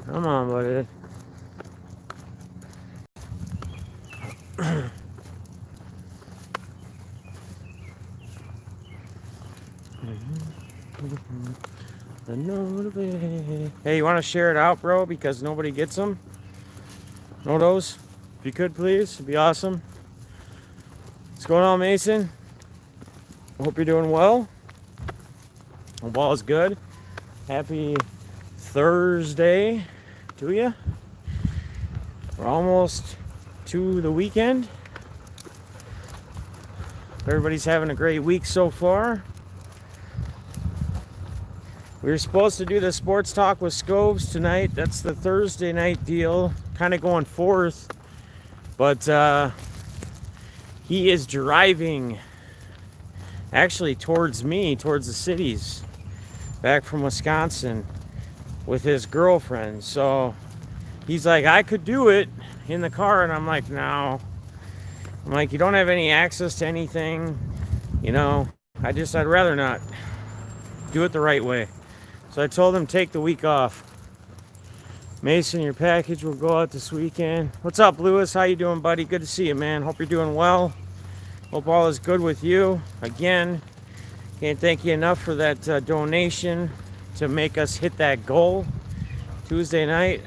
Come on, buddy. Hey, you want to share it out, bro? Because nobody gets them. No those? If you could, please. It'd be awesome. What's going on, Mason? Hope you're doing well. Hope all is good. Happy Thursday to you. We're almost to the weekend. Everybody's having a great week so far. We were supposed to do the sports talk with Scobes tonight. That's the Thursday night deal. Kind of going forth. But he is driving actually towards me, towards the cities, back from Wisconsin with his girlfriend. So he's like, I could do it in the car. And I'm like, no. I'm like, you don't have any access to anything. You know, I'd rather not. Do it the right way. So I told him, take the week off. Mason, your package will go out this weekend. What's up, Lewis? How you doing, buddy? Good to see you, man. Hope you're doing well. Hope all is good with you. Again, can't thank you enough for that donation to make us hit that goal Tuesday night.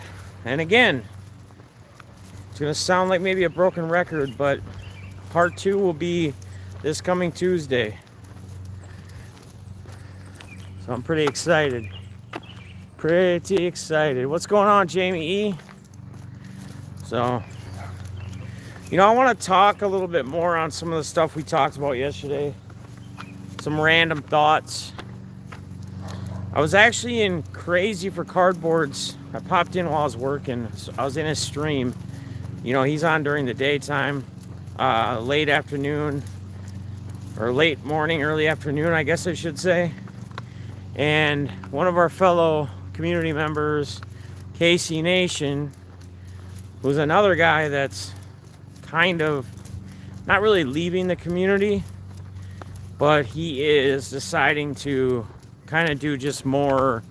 And again, it's going to sound like maybe a broken record, but part 2 will be this coming Tuesday. So I'm pretty excited. Pretty excited. What's going on, Jamie E? So, you know, I want to talk a little bit more on some of the stuff we talked about yesterday. Some random thoughts. I was actually in Crazy for Cardboards. I popped in while I was working. So I was in his stream. You know, he's on during the daytime, late afternoon, or late morning, early afternoon, I guess I should say. And one of our fellow community members, Casey Nation, who's another guy that's kind of not really leaving the community, but he is deciding to kind of do just more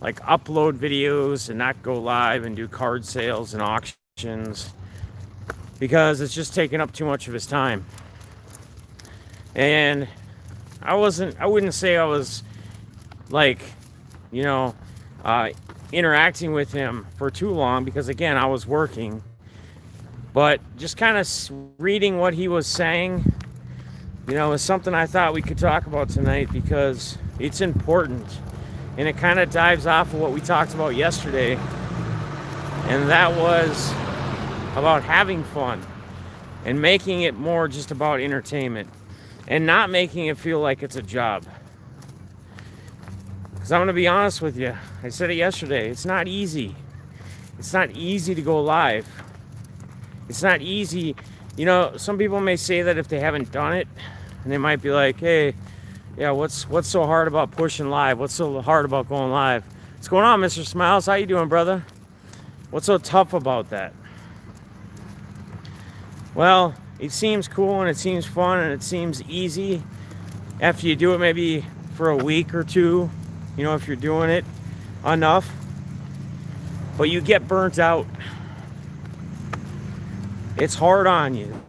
like upload videos and not go live and do card sales and auctions because it's just taking up too much of his time. And I wouldn't say I was like, you know, interacting with him for too long because again, I was working, but just kind of reading what he was saying, you know, is something I thought we could talk about tonight because it's important and it kind of dives off of what we talked about yesterday, and that was about having fun and making it more just about entertainment and not making it feel like it's a job. Because I'm going to be honest with you. I said it yesterday. It's not easy. It's not easy to go live. It's not easy. You know, some people may say that if they haven't done it, and they might be like, hey, yeah, what's so hard about pushing live? What's so hard about going live? What's going on, Mr. Smiles? How you doing, brother? What's so tough about that? Well, it seems cool and it seems fun and it seems easy after you do it maybe for a week or two. You know, if you're doing it enough, but you get burnt out. It's hard on you.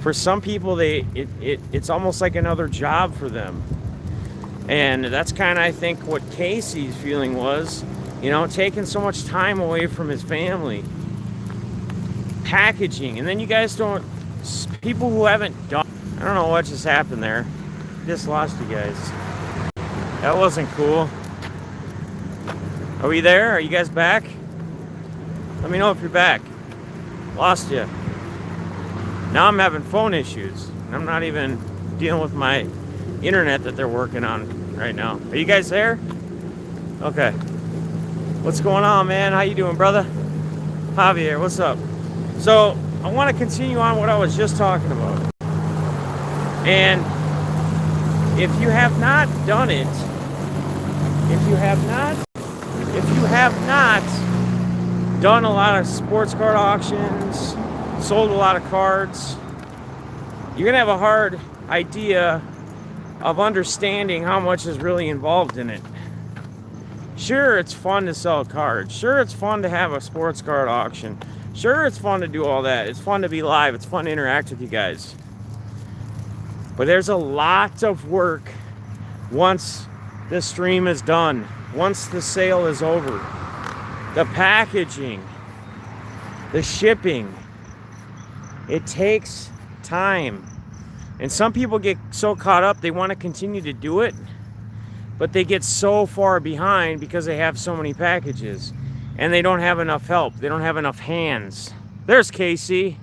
For some people, it's almost like another job for them, and that's kind of I think what Casey's feeling was. You know, taking so much time away from his family, packaging, and then you guys don't. People who haven't done. I don't know what just happened there. Just lost you guys. That wasn't cool. Are we there? Are you guys back? Let me know if you're back. Lost you. Now I'm having phone issues. I'm not even dealing with my internet that they're working on right now. Are you guys there? Okay. What's going on, man? How you doing, brother? Javier, what's up? So I want to continue on what I was just talking about. And if you have not done it, if you have not done a lot of sports card auctions, sold a lot of cards, you're gonna have a hard idea of understanding how much is really involved in it. Sure, it's fun to sell cards. Sure, it's fun to have a sports card auction. Sure, it's fun to do all that. It's fun to be live. It's fun to interact with you guys. But there's a lot of work once the stream is done, once the sale is over. The packaging, the shipping, it takes time. And some people get so caught up, they want to continue to do it, but they get so far behind because they have so many packages and they don't have enough help. They don't have enough hands. There's Casey.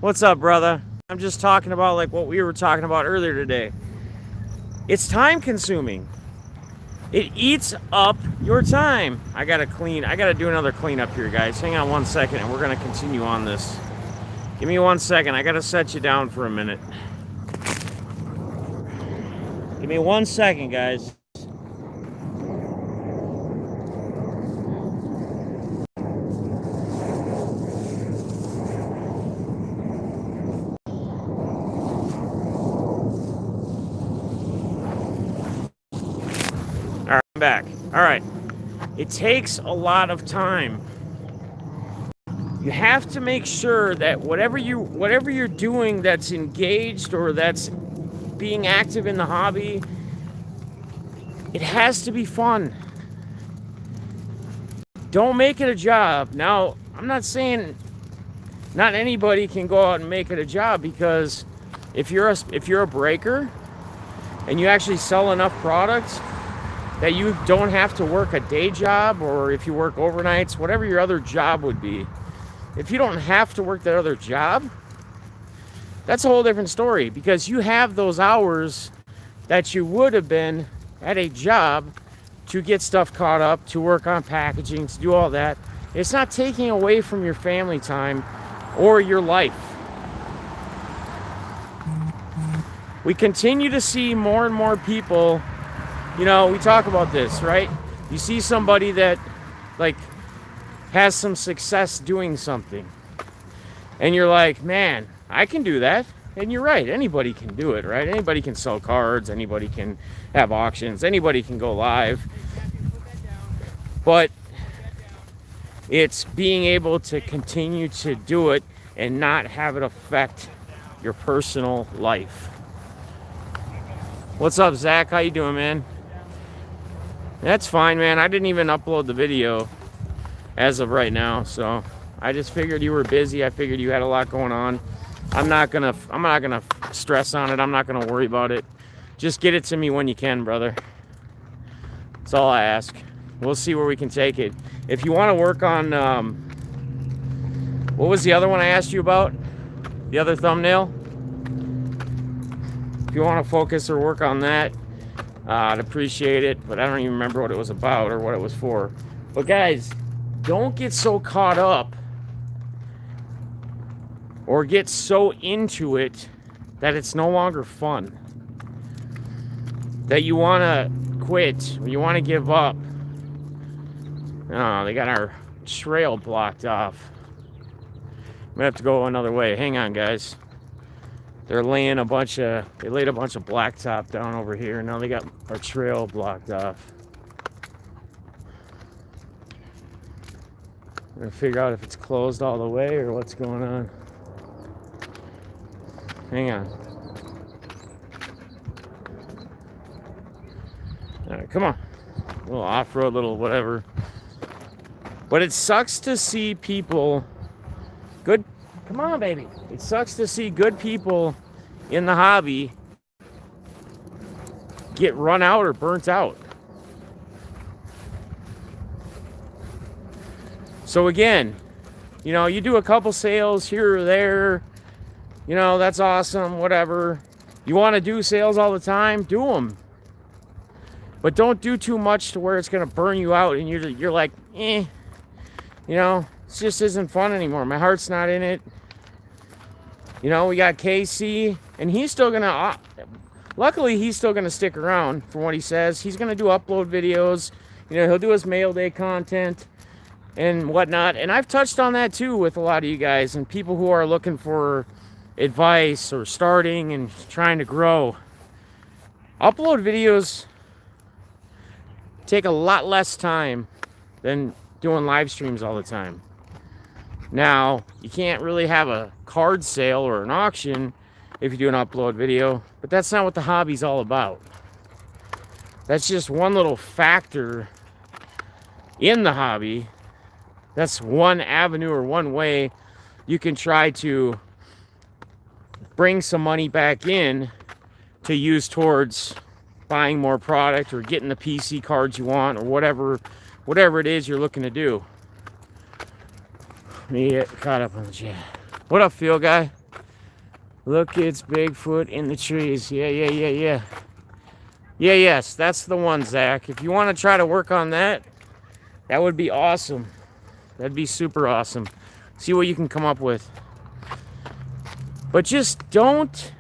What's up, brother? I'm just talking about like what we were talking about earlier today. It's time consuming. It eats up your time. I gotta do another cleanup here, guys. Hang on one second and we're gonna continue on this. Give me 1 second. I gotta set you down for a minute. Give me 1 second, guys. All right, I'm back. All right. It takes a lot of time. You have to make sure that whatever you're doing that's engaged or that's being active in the hobby, it has to be fun. Don't make it a job. Now, I'm not saying not anybody can go out and make it a job, because if you're a breaker and you actually sell enough products that you don't have to work a day job, or if you work overnights, whatever your other job would be, if you don't have to work that other job, that's a whole different story, because you have those hours that you would have been at a job to get stuff caught up, to work on packaging, to do all that. It's not taking away from your family time or your life. We continue to see more and more people, you know, we talk about this, right? You see somebody that like has some success doing something and you're like, man, I can do that. And you're right, anybody can do it, right? Anybody can sell cards, anybody can have auctions, anybody can go live. But it's being able to continue to do it and not have it affect your personal life. What's up, Zach? How you doing, man? That's fine, man. I didn't even upload the video as of right now, so I just figured you were busy. I figured you had a lot going on. I'm not gonna stress on it. I'm not gonna worry about it. Just get it to me when you can, brother. That's all I ask. We'll see where we can take it. If you want to work on, what was the other one I asked you about? The other thumbnail? If you want to focus or work on that, I'd appreciate it. But I don't even remember what it was about or what it was for. But guys, don't get so caught up or get so into it that it's no longer fun, that you want to quit or you want to give up. Oh, they got our trail blocked off. I'm gonna have to go another way. Hang on, guys. They laid a bunch of blacktop down over here. Now they got our trail blocked off. I'm gonna figure out if it's closed all the way or what's going on. Hang on. All right, come on. A little off-road, little whatever. But it sucks to see people good. Come on, baby. It sucks to see good people in the hobby get run out or burnt out. So again, you know, you do a couple sales here or there. You know, that's awesome, whatever. You want to do sales all the time? Do them. But don't do too much to where it's going to burn you out and you're like, eh. You know, it just isn't fun anymore. My heart's not in it. You know, we got KC, and he's still going to, luckily, he's still going to stick around from what he says. He's going to do upload videos. You know, he'll do his mail day content. and whatnot. And I've touched on that too with a lot of you guys and people who are looking for advice or starting and trying to grow. Upload videos take a lot less time than doing live streams all the time. Now, you can't really have a card sale or an auction if you do an upload video, but that's not what the hobby's all about. That's just one little factor in the hobby. That's one avenue or one way you can try to bring some money back in to use towards buying more product or getting the PC cards you want or whatever it is you're looking to do. Let me get caught up on the chat. What up, Field Guy? Look, it's Bigfoot in the trees. Yeah. Yes, that's the one, Zach. If you want to try to work on that, that would be awesome. That'd be super awesome. See what you can come up with. But just don't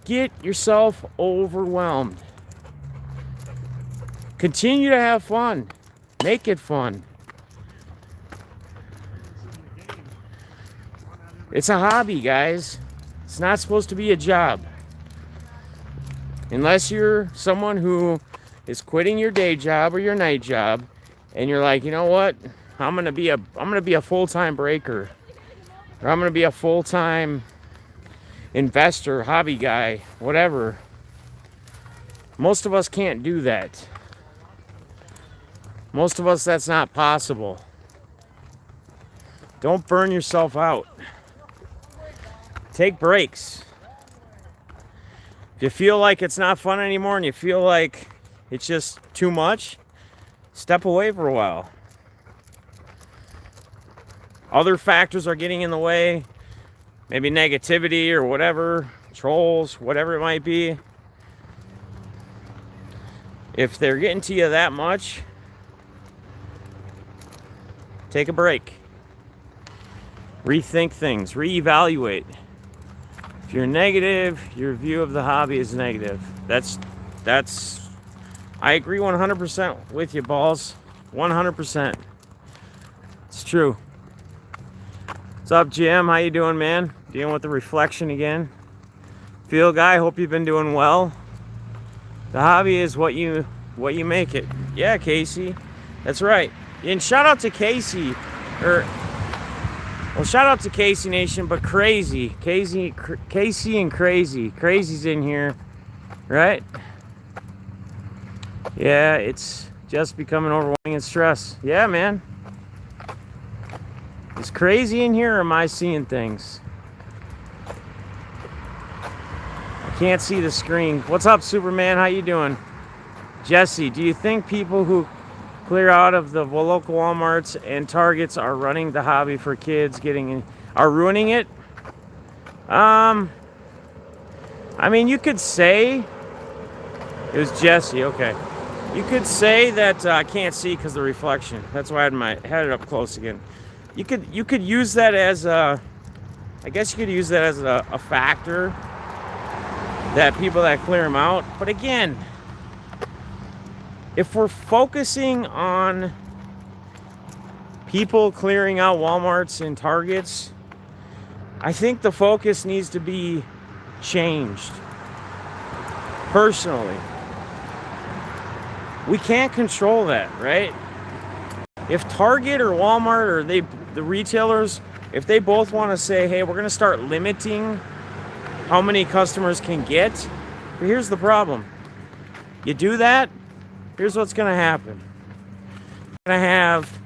get yourself overwhelmed. Continue to have fun. Make it fun. It's a hobby, guys. It's not supposed to be a job. Unless you're someone who is quitting your day job or your night job and you're like, you know what? I'm gonna be a full-time breaker. Or I'm gonna be a full-time investor, hobby guy, whatever. Most of us can't do that. Most of us, that's not possible. Don't burn yourself out. Take breaks. If you feel like it's not fun anymore and you feel like it's just too much, step away for a while. Other factors are getting in the way. Maybe negativity or whatever, trolls, whatever it might be. If they're getting to you that much, take a break. Rethink things, reevaluate. If you're negative, your view of the hobby is negative. That's I agree 100% with you, Balls. 100%. It's true. What's up, Jim? How you doing, man? Dealing with the reflection again. Field Guy, hope you've been doing well. The hobby is what you make it. Yeah, Casey. That's right. And shout out to Casey. Well, shout out to Casey Nation, but Casey and Crazy. Crazy's in here, right? Yeah, it's just becoming overwhelming and stress. Yeah, man. Is Crazy in here or am I seeing things? I can't see the screen. What's up, Superman? How you doing? Jesse, do you think people who clear out of the local Walmarts and Targets are running the hobby for kids are ruining it? I mean, you could say it was Jesse. Okay, you could say that I can't see because of the reflection. That's why I had it up close again. You could use that as I guess you could use that as a factor that people that clear them out. But again, if we're focusing on people clearing out Walmarts and Targets, I think the focus needs to be changed. Personally, we can't control that, right? If Target or Walmart or the retailers, if they both want to say, hey, we're going to start limiting how many customers can get, but here's the problem. You do that, here's what's going to happen. You're going to have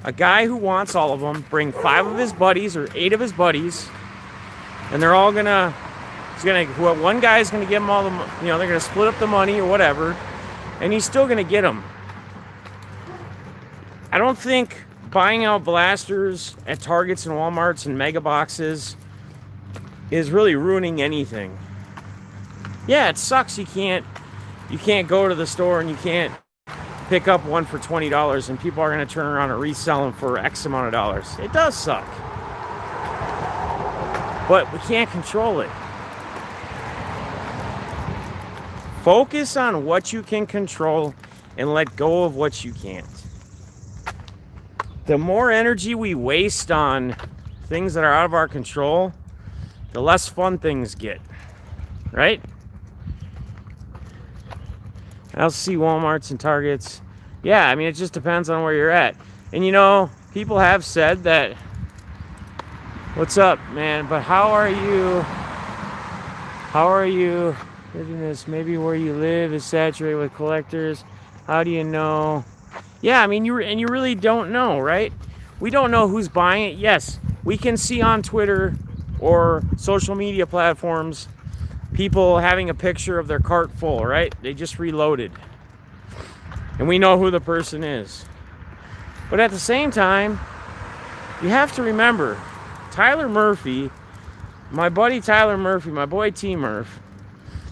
a guy who wants all of them bring 5 of his buddies or 8 of his buddies, and they're all going to, one guy's going to give them all the, they're going to split up the money or whatever, and he's still going to get them. I don't think buying out blasters at Targets and Walmarts and mega boxes is really ruining anything. Yeah, it sucks you can't go to the store and you can't pick up one for $20 and people are going to turn around and resell them for X amount of dollars. It does suck. But we can't control it. Focus on what you can control and let go of what you can't. The more energy we waste on things that are out of our control, the less fun things get, right? I'll see Walmarts and Targets. Yeah, I mean, it just depends on where you're at. And you know, people have said that, what's up, man? But how are you living this? Maybe where you live is saturated with collectors. How do you know? Yeah, I mean, you really don't know, right? We don't know who's buying it. Yes, we can see on Twitter or social media platforms people having a picture of their cart full, right? They just reloaded. And we know who the person is. But at the same time, you have to remember, Tyler Murphy, my buddy Tyler Murphy, my boy T-Murph,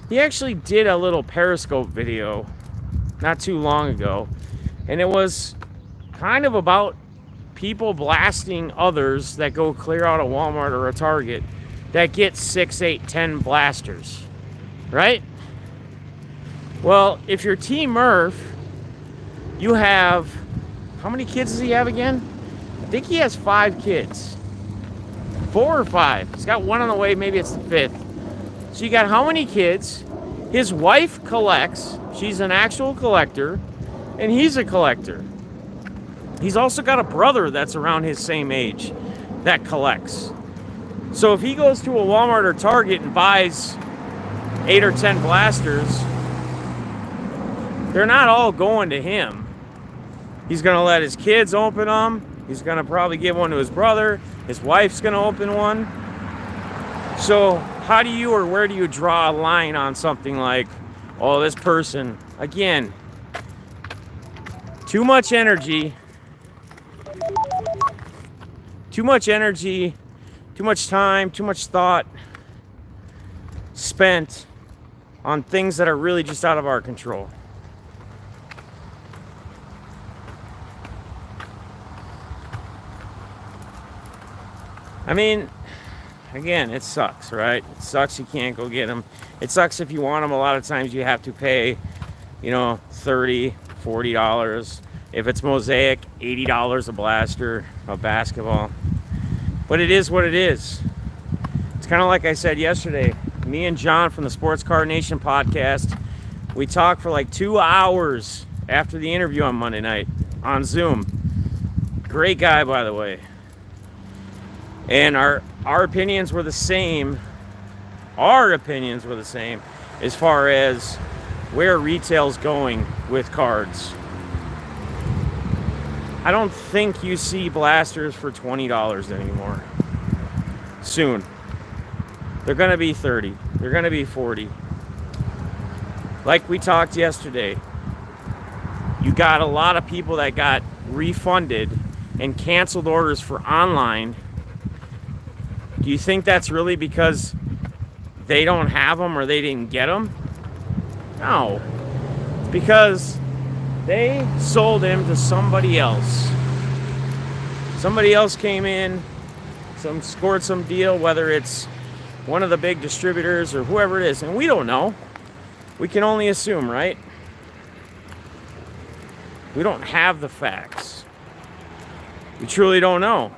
he actually did a little Periscope video not too long ago. And it was kind of about people blasting others that go clear out a Walmart or a Target that get 6, 8, 10 blasters, right? Well, if you're T-Murph, you have, how many kids does he have again? I think he has 5 kids. 4 or 5. He's got one on the way, maybe it's the 5th. So you got how many kids? His wife collects, she's an actual collector, and he's a collector. He's also got a brother that's around his same age that collects. So if he goes to a Walmart or Target and buys 8 or 10 blasters, they're not all going to him. He's going to let his kids open them. He's going to probably give one to his brother. His wife's going to open one. So how do you or where do you draw a line on something like, oh, this person, again, too much energy, too much time, too much thought spent on things that are really just out of our control. I mean, again, it sucks, right? It sucks you can't go get them. It sucks if you want them. A lot of times you have to pay, $30, $40. If it's Mosaic, $80 a blaster of basketball. But it is what it is. It's kind of like I said yesterday. Me and John from the Sports Car Nation podcast, we talked for like 2 hours after the interview on Monday night on Zoom. Great guy, by the way. And our opinions were the same. Our opinions were the same as far as where retail's going with cards. I don't think you see blasters for $20 anymore. Soon. They're going to be 30. They're going to be 40. Like we talked yesterday, you got a lot of people that got refunded and canceled orders for online. Do you think that's really because they don't have them or they didn't get them? No. It's because they sold him to somebody else. Somebody else came in, scored some deal, whether it's one of the big distributors or whoever it is. And we don't know. We can only assume, right? We don't have the facts. We truly don't know.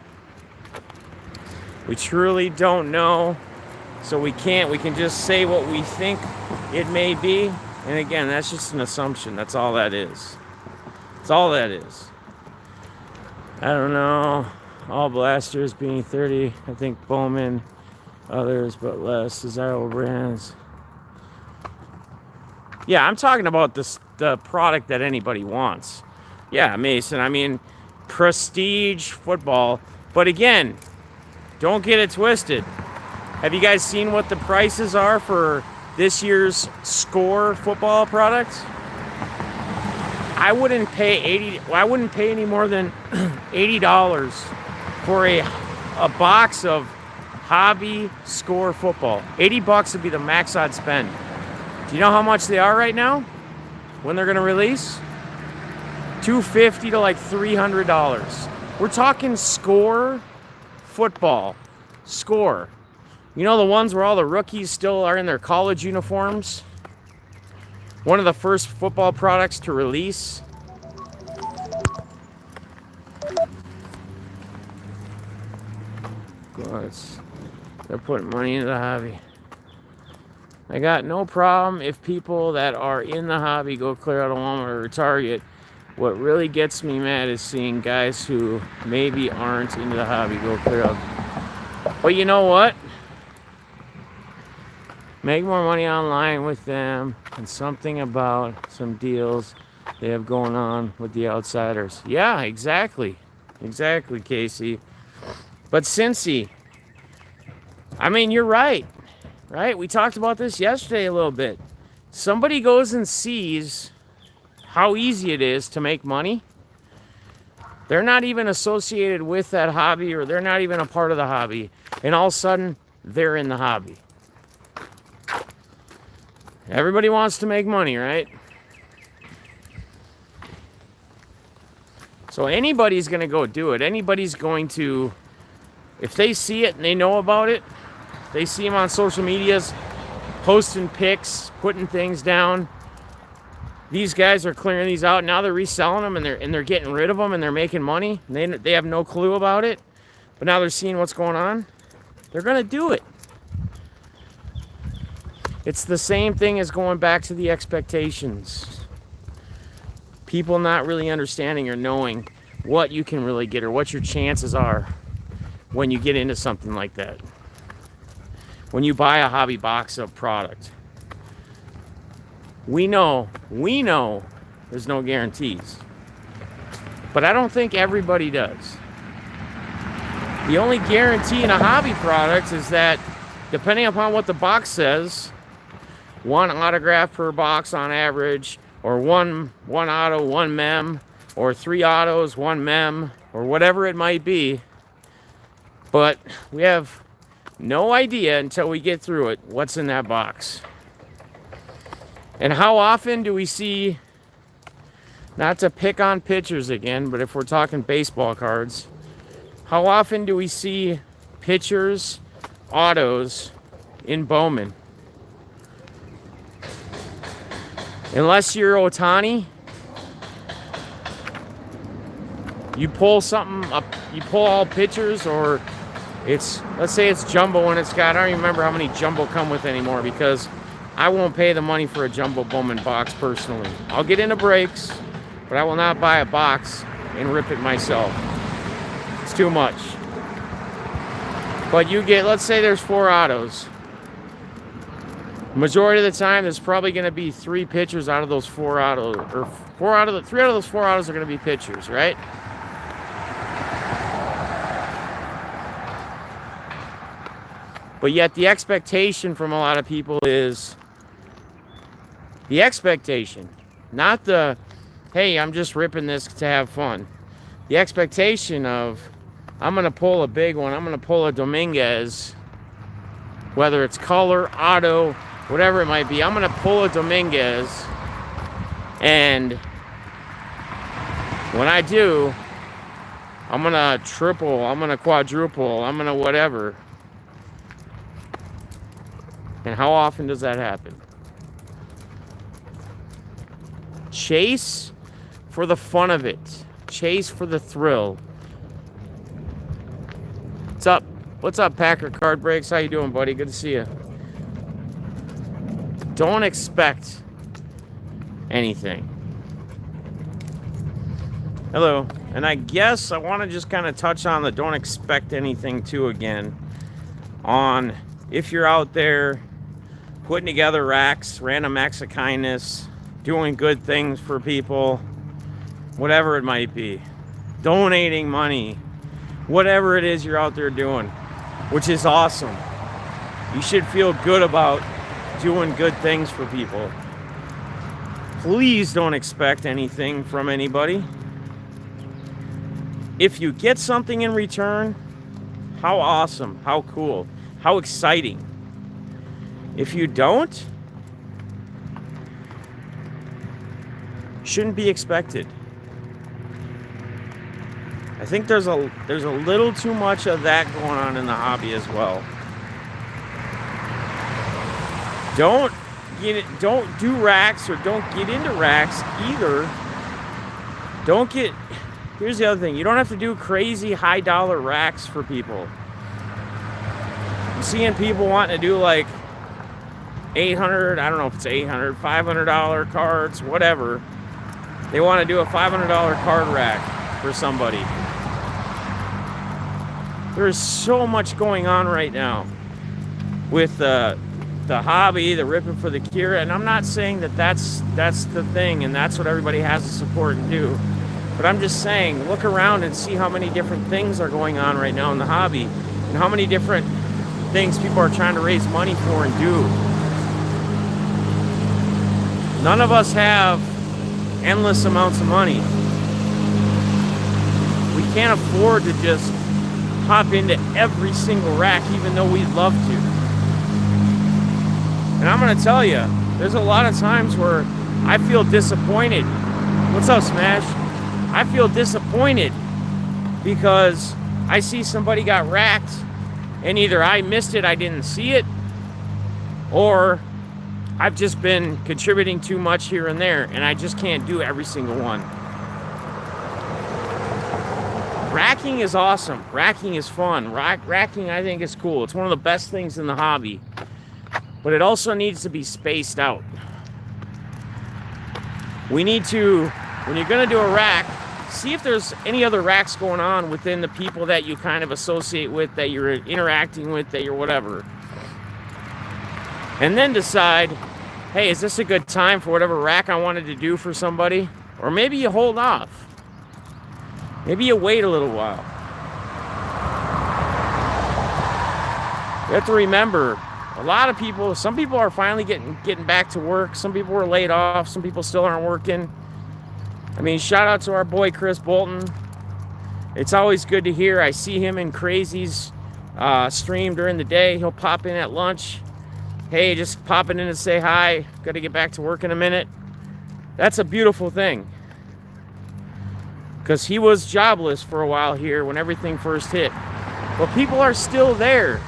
We truly don't know. So we can just say what we think it may be. And again, that's just an assumption. That's all that is. That's all that is. I don't know. All blasters being 30. I think Bowman, others, but less desirable brands. Yeah, I'm talking about the product that anybody wants. Yeah, Mason. I mean, prestige football. But again, don't get it twisted. Have you guys seen what the prices are for this year's Score football products? I wouldn't pay any more than $80 for a box of hobby Score football. $80 would be the max I'd spend. Do you know how much they are right now? When they're going to release? $250 to like $300. We're talking Score football. Score. You know the ones where all the rookies still are in their college uniforms? One of the first football products to release. They're putting money into the hobby. I got no problem if people that are in the hobby go clear out of Walmart or Target. What really gets me mad is seeing guys who maybe aren't into the hobby go clear out. But you know what? Make more money online with them, and something about some deals they have going on with the outsiders. Yeah, exactly. Exactly, Casey. But Cincy, I mean, you're right. Right? We talked about this yesterday a little bit. Somebody goes and sees how easy it is to make money. They're not even associated with that hobby, or they're not even a part of the hobby. And all of a sudden, they're in the hobby. Everybody wants to make money, right? So anybody's going to go do it. Anybody's going to, if they see it and they know about it, they see them on social medias, posting pics, putting things down. These guys are clearing these out. Now they're reselling them, and they're getting rid of them, and they're making money. They have no clue about it. But now they're seeing what's going on. They're going to do it. It's the same thing as going back to the expectations. People not really understanding or knowing what you can really get or what your chances are when you get into something like that. When you buy a hobby box of product. We know there's no guarantees. But I don't think everybody does. The only guarantee in a hobby product is that, depending upon what the box says, one autograph per box on average, or one auto, one mem, or 3 autos, 1 mem, or whatever it might be. But we have no idea until we get through it what's in that box. And how often do we see, not to pick on pitchers again, but if we're talking baseball cards, how often do we see pitchers, autos in Bowman? Unless you're Ohtani, you pull something up, you pull all pitchers, or it's, let's say it's jumbo and it's got, I don't even remember how many jumbo come with anymore, because I won't pay the money for a jumbo Bowman box personally. I'll get into breaks, but I will not buy a box and rip it myself. It's too much. But you get, let's say there's 4 autos. Majority of the time, there's probably going to be 3 pitchers out of those 4 autos, or 3 out of those 4 autos are going to be pitchers, right? But yet the expectation from a lot of people is the expectation, not the, hey, I'm just ripping this to have fun. The expectation of, I'm going to pull a big one, I'm going to pull a Dominguez, whether it's color, auto, whatever it might be. I'm going to pull a Dominguez, and when I do, I'm going to triple, I'm going to quadruple, I'm going to whatever. And how often does that happen? Chase for the fun of it. Chase for the thrill. What's up? What's up, Packer Card Breaks? How you doing, buddy? Good to see you. Don't expect anything. Hello. And I guess I want to just kind of touch on the don't expect anything too again. On if you're out there putting together racks, random acts of kindness, doing good things for people, whatever it might be, donating money, whatever it is you're out there doing, which is awesome. You should feel good about doing good things for people. Please don't expect anything from anybody. If you get something in return, how awesome, how cool, how exciting. If you don't, shouldn't be expected. I think there's a little too much of that going on in the hobby as well. Don't do racks, or don't get into racks either. Here's the other thing. You don't have to do crazy high dollar racks for people. seeing people wanting to do like 800, I don't know if it's 800, $500 cards, whatever. They want to do a $500 card rack for somebody. There's so much going on right now with the hobby, the ripping for the cure, and I'm not saying that that's the thing and that's what everybody has to support and do. But I'm just saying, look around and see how many different things are going on right now in the hobby and how many different things people are trying to raise money for and do. None of us have endless amounts of money. We can't afford to just hop into every single rack, even though we'd love to. And I'm going to tell you, there's a lot of times where I feel disappointed. What's up, Smash? I feel disappointed because I see somebody got racked and either I missed it, I didn't see it, or I've just been contributing too much here and there and I just can't do every single one. Racking is awesome. Racking is fun. Racking, I think, is cool. It's one of the best things in the hobby. But it also needs to be spaced out. We need to, when you're going to do a rack, see if there's any other racks going on within the people that you kind of associate with, that you're interacting with, that you're whatever. And then decide, hey, is this a good time for whatever rack I wanted to do for somebody? Or maybe you hold off. Maybe you wait a little while. You have to remember, a lot of people, some people are finally getting back to work. Some people were laid off. Some people still aren't working. I mean, shout out to our boy Chris Bolton. It's always good to hear. I see him in Crazy's stream during the day. He'll pop in at lunch. Hey, just popping in to say hi. Got to get back to work in a minute. That's a beautiful thing. Because he was jobless for a while here when everything first hit. But people are still there.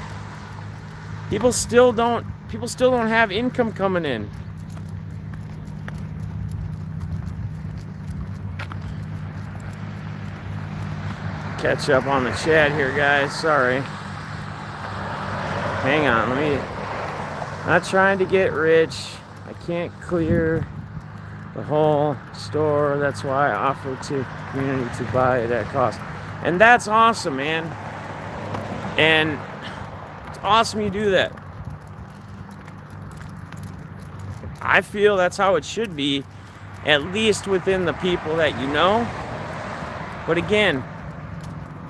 People still don't have income coming in. Catch up on the chat here, guys. Sorry. Hang on, not trying to get rich. I can't clear the whole store. That's why I offer to the community to buy it at cost. And that's awesome, man. And it's awesome you do that. I feel that's how it should be, at least within the people that you know. But again,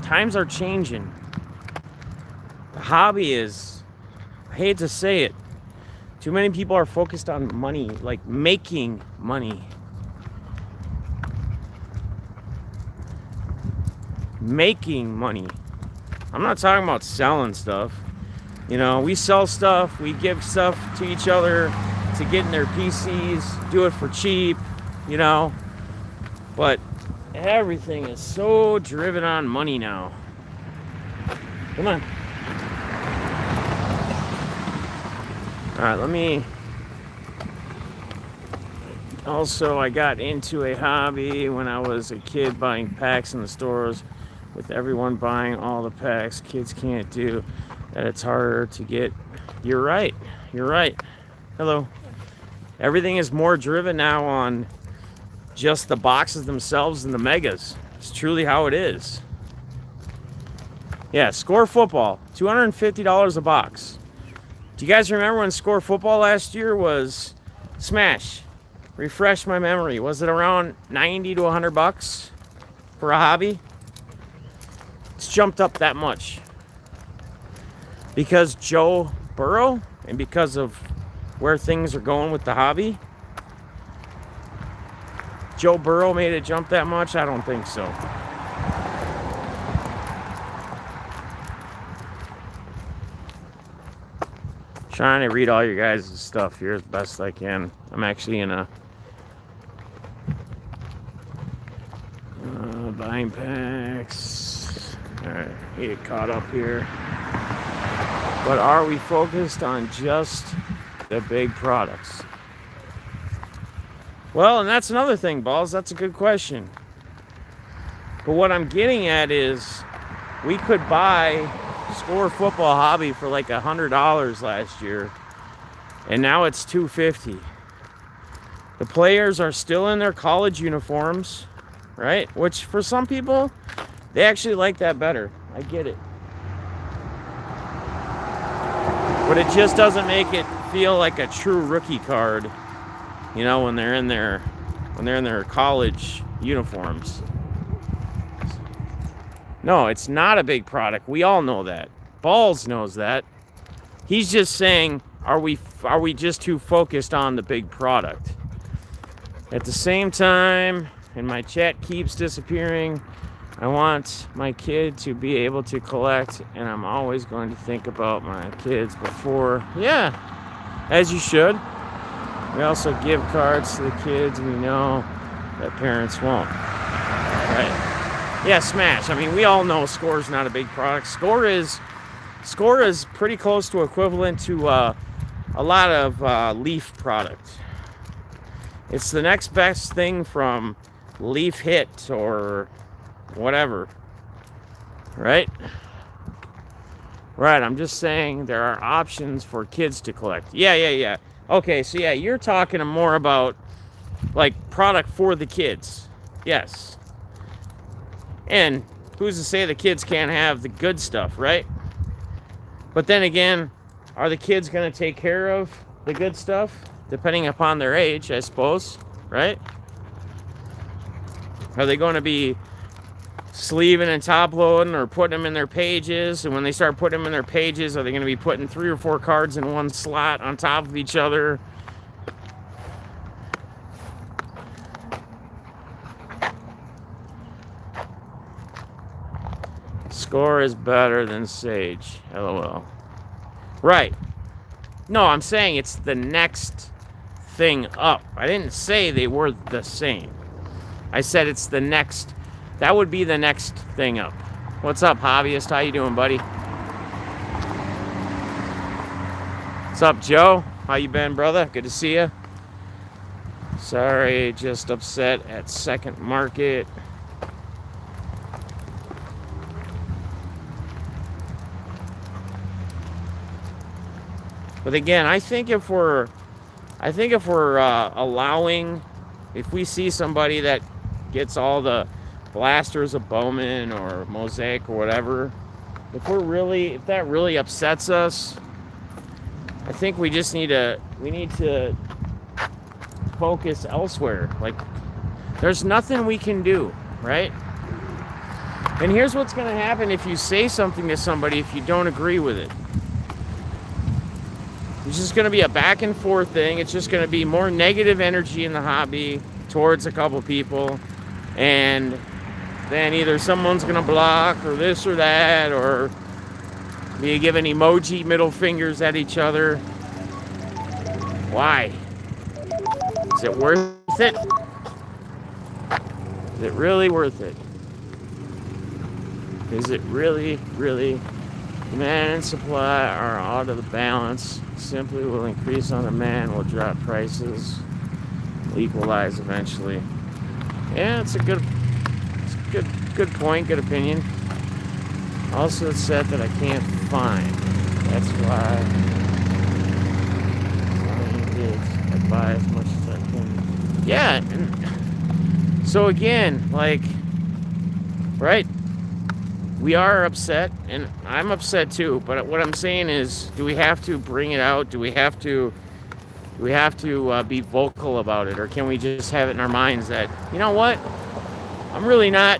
times are changing. The hobby is, I hate to say it, too many people are focused on money, like making money. Making money. I'm not talking about selling stuff. You know, we sell stuff, we give stuff to each other to get in their PCs, do it for cheap, you know. But everything is so driven on money now. Come on. Alright, also, I got into a hobby when I was a kid, buying packs in the stores. With everyone buying all the packs, kids can't do that. It's harder to get. You're right. Hello. Everything is more driven now on just the boxes themselves and the megas. It's truly how it is. Yeah, Score Football, $250 a box. Do you guys remember when Score Football last year was Smash? Refresh my memory. Was it around 90 to 100 bucks for a hobby? It's jumped up that much. Because Joe Burrow and because of where things are going with the hobby. Joe Burrow made it jump that much? I don't think so. Trying to read all your guys' stuff here as best I can. I'm actually in a buying packs. Alright, get caught up here. But are we focused on just the big products? Well, and that's another thing, Balls. That's a good question. But what I'm getting at is we could buy Score football hobby for like $100 last year, and now it's $250. The players are still in their college uniforms, right? Which for some people, they actually like that better. I get it. But it just doesn't make it feel like a true rookie card, you know, when they're in their college uniforms. No, it's not a big product. We all know that. Balls knows that. He's just saying, are we just too focused on the big product? At the same time, and my chat keeps disappearing, I want my kid to be able to collect, and I'm always going to think about my kids before. Yeah, as you should. We also give cards to the kids we know that parents won't. Right? Yeah, Smash. I mean, we all know Score's not a big product. Score is pretty close to equivalent to a lot of Leaf product. It's the next best thing from Leaf Hit or whatever, right? Right, I'm just saying there are options for kids to collect. Yeah. Okay, so yeah, you're talking more about like product for the kids. Yes. And who's to say the kids can't have the good stuff, right? But then again, are the kids going to take care of the good stuff? Depending upon their age, I suppose, right? Are they going to be sleeving and top loading or putting them in their pages? And when they start putting them in their pages, are they going to be putting 3 or 4 cards in one slot on top of each other? Score is better than Sage. LOL. Right. No, I'm saying it's the next thing up. I didn't say they were the same. I said it's the next. That would be the next thing up. What's up, hobbyist? How you doing, buddy? What's up, Joe? How you been, brother? Good to see you. Sorry, just upset at Second Market. But again, I think if we're allowing, if we see somebody that gets all the blasters of Bowman or Mosaic or whatever, if that really upsets us, I think we need to focus elsewhere. Like, there's nothing we can do, right? And here's what's going to happen if you say something to somebody if you don't agree with it. It's just going to be a back and forth thing. It's just going to be more negative energy in the hobby towards a couple people. And then either someone's going to block or this or that, or be giving emoji middle fingers at each other. Why? Is it worth it? Is it really worth it? Is it really, really? Demand and supply are out of the balance. Simply will increase on demand, will drop prices, will equalize eventually. Yeah, it's a good point, good opinion. Also, it's said that I can't find. That's why I buy as much as I can. Yeah, and so again, like, right? We are upset, and I'm upset too. But what I'm saying is, do we have to bring it out? Do we have to be vocal about it, or can we just have it in our minds that, you know what? I'm really not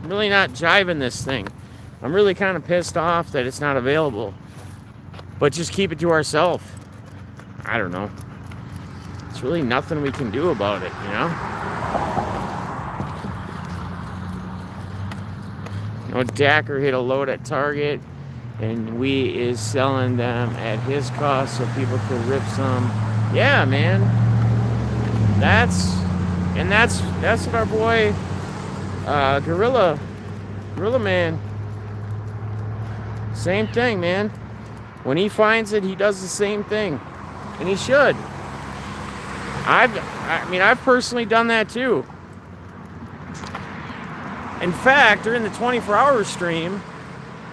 jiving this thing. I'm really kind of pissed off that it's not available. But just keep it to ourselves. I don't know. It's really nothing we can do about it, you know? Dacker hit a load at Target, and we is selling them at his cost so people could rip some. Yeah, man. That's what our boy Gorilla Man. Same thing, man. When he finds it, he does the same thing, and he should. I've personally done that too. In fact, during the 24-hour stream,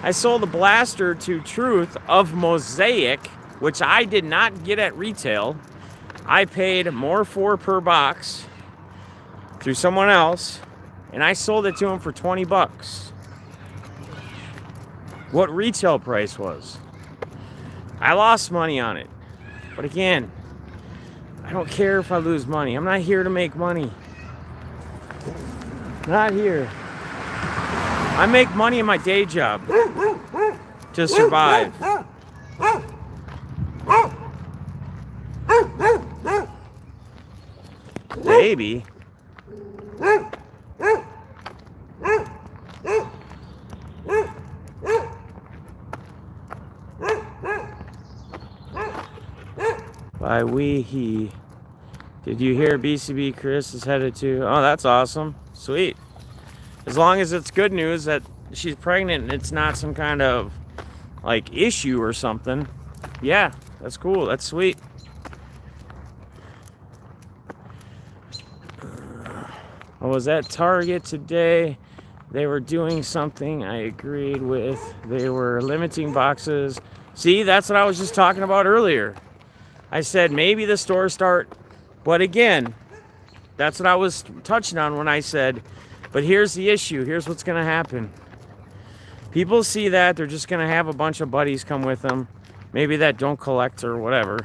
I sold a blaster to Truth of Mosaic, which I did not get at retail. I paid more for per box through someone else, and I sold it to him for 20 bucks. What retail price was. I lost money on it. But again, I don't care if I lose money. I'm not here to make money. Not here. I make money in my day job to survive. Baby. By we, he. Did you hear BCB Chris is headed to? Oh, that's awesome. Sweet. As long as it's good news that she's pregnant and it's not some kind of like issue or something. Yeah, that's cool. That's sweet. I was at Target today. They were doing something I agreed with. They were limiting boxes. See, that's what I was just talking about earlier. I said maybe the stores start, but again, that's what I was touching on when I said, but here's the issue. Here's what's going to happen. People see that, they're just going to have a bunch of buddies come with them, maybe that don't collect or whatever,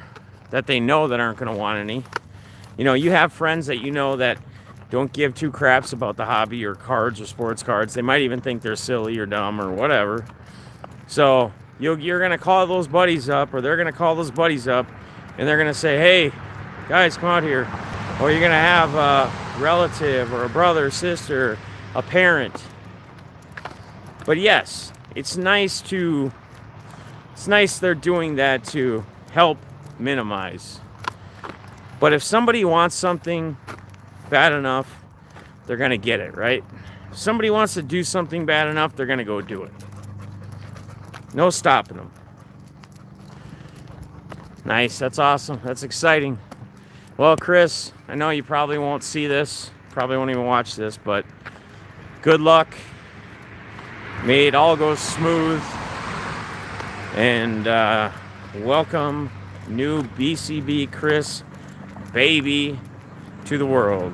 that they know that aren't going to want any. You know, you have friends that you know that don't give two craps about the hobby or cards or sports cards. They might even think they're silly or dumb or whatever. So you're going to call those buddies up, or they're going to call those buddies up, and they're going to say, hey, guys, come out here. Or you're going to have a relative or a brother, sister, a parent. But yes, it's nice they're doing that to help minimize. But if somebody wants something bad enough, they're going to get it, right? If somebody wants to do something bad enough, they're going to go do it. No stopping them. Nice, that's awesome. That's exciting. Well, Chris, I know you probably won't see this, probably won't even watch this, but good luck. May it all go smooth. And welcome new BCB Chris baby to the world.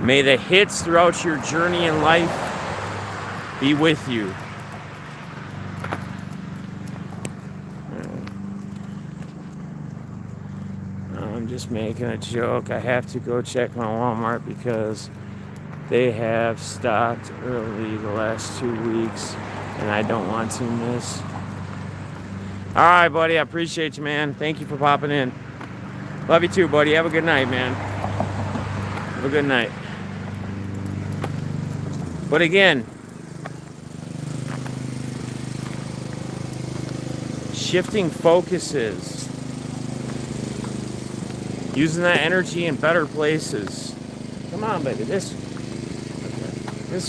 May the hits throughout your journey in life be with you. I'm just making a joke. I have to go check my Walmart because they have stocked early the last 2 weeks and I don't want to miss. All right, buddy. I appreciate you, man. Thank you for popping in. Love you too, buddy. Have a good night, man. Have a good night. But again, shifting focuses, using that energy in better places. Come on, baby. This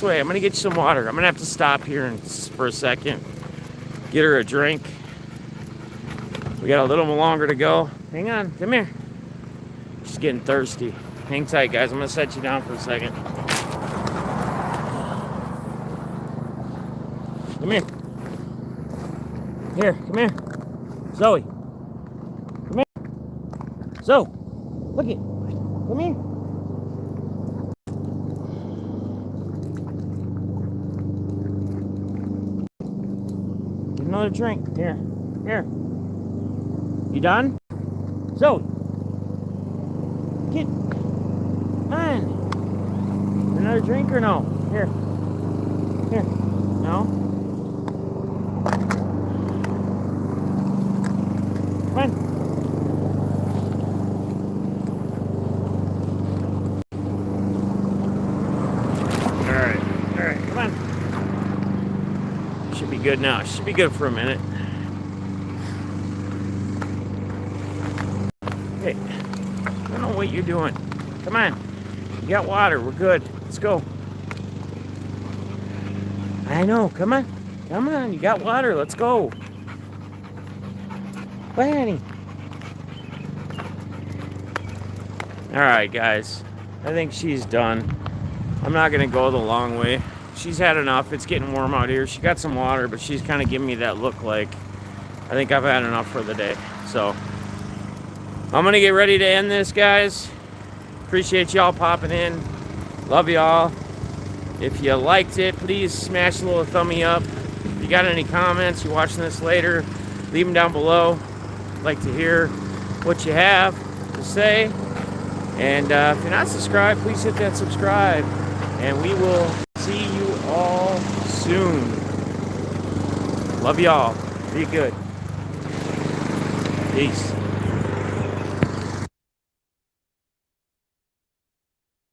way. I'm gonna get you some water. I'm gonna have to stop here for a second. Get her a drink. We got a little longer to go. Hang on. Come here. She's getting thirsty. Hang tight, guys. I'm gonna set you down for a second. Come here. Here, come here. Zoey. Come here. Zoe. Look it. Come here. Get another drink. Here. Here. You done? Zoe. Get on. Another drink or no? Here. Here. No? Come on. Alright, come on. Should be good now. Should be good for a minute. Hey, I don't know what you're doing. Come on. You got water. We're good. Let's go. I know. Come on. Come on. You got water. Let's go. Bye, honey. All right, guys. I think she's done. I'm not going to go the long way. she's had enough. It's getting warm out here. She got some water, but she's kind of giving me that look like, I think I've had enough for the day. So I'm going to get ready to end this, guys. Appreciate y'all popping in. Love y'all. If you liked it, please smash a little thumbs up. If you got any comments, you're watching this later, leave them down below. I'd like to hear what you have to say. And if you're not subscribed, please hit that subscribe. And we will see you all soon. Love y'all. Be good. Peace.